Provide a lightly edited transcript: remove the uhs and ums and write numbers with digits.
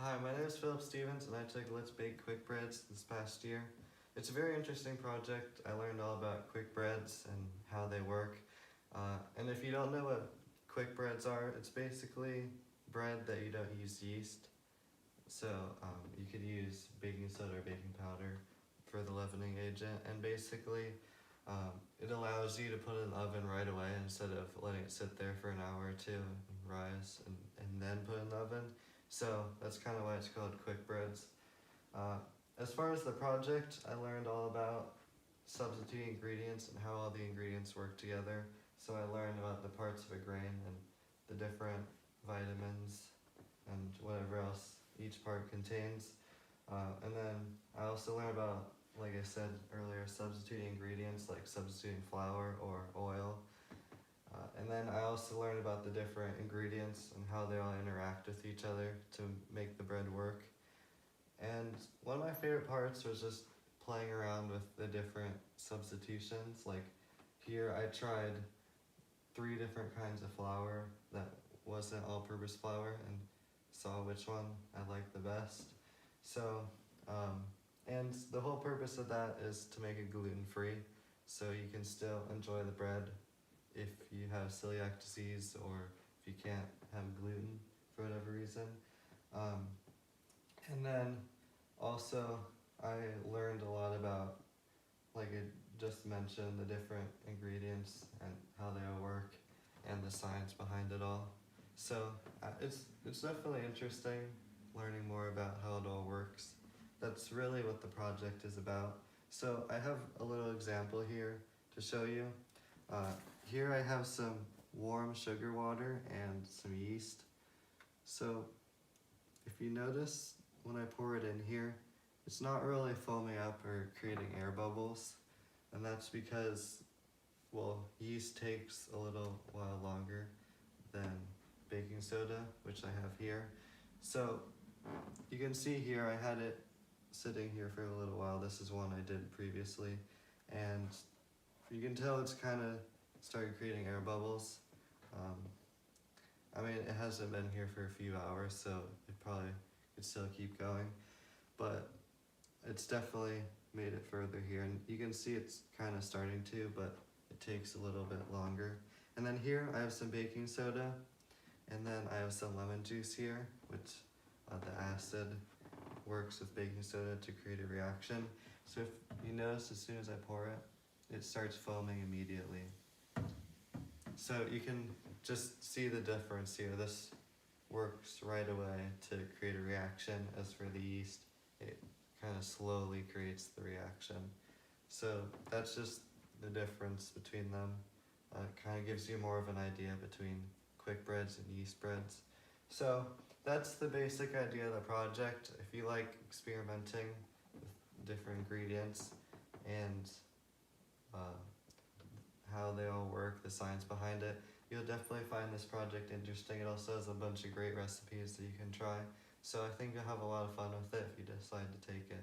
Hi, my name is Philip Stevens and I took Let's Bake Quick Breads this past year. It's a very interesting project. I learned all about quick breads and how they work. And if you don't know what quick breads are, it's basically bread that you don't use yeast. So you could use baking soda or baking powder for the leavening agent, and basically it allows you to put it in the oven right away instead of letting it sit there for an hour or two and rise and then put it in the oven. So that's kind of why it's called quick breads. As far as the project, I learned all about substituting ingredients and how all the ingredients work together. So I learned about the parts of a grain and the different vitamins and whatever else each part contains. And then I also learned about, like I said earlier, substituting ingredients like substituting flour or oil. And then I also learned about the different ingredients and how they all interact with each other to make the bread work. And one of my favorite parts was just playing around with the different substitutions. Like here I tried 3 different kinds of flour that wasn't all-purpose flour and saw which one I liked the best. So, and the whole purpose of that is to make it gluten-free, so you can still enjoy the bread if you have celiac disease or if you can't have gluten for whatever reason. And then also I learned a lot about, like I just mentioned, the different ingredients and how they all work and the science behind it all. So it's definitely interesting learning more about how it all works. That's really what the project is about. So I have a little example here to show you. Here I have some warm sugar water and some yeast. So if you notice, when I pour it in here, it's not really foaming up or creating air bubbles. And that's because, well, yeast takes a little while longer than baking soda, which I have here. So you can see here I had it sitting here for a little while. This is one I did previously. And you can tell it's kind of started creating air bubbles. I mean, it hasn't been here for a few hours, so it probably could still keep going, but it's definitely made it further here, and you can see it's kind of starting to, but it takes a little bit longer. And then here I have some baking soda, and then I have some lemon juice here, which the acid works with baking soda to create a reaction. So if you notice, as soon as I pour it, it starts foaming immediately. So you can just see the difference here. This works right away to create a reaction. As for the yeast, it kind of slowly creates the reaction. So that's just the difference between them. Kind of gives you more of an idea between quick breads and yeast breads. So that's the basic idea of the project. If you like experimenting with different ingredients and how they all work, the science behind it, you'll definitely find this project interesting. It also has a bunch of great recipes that you can try. So I think you'll have a lot of fun with it if you decide to take it.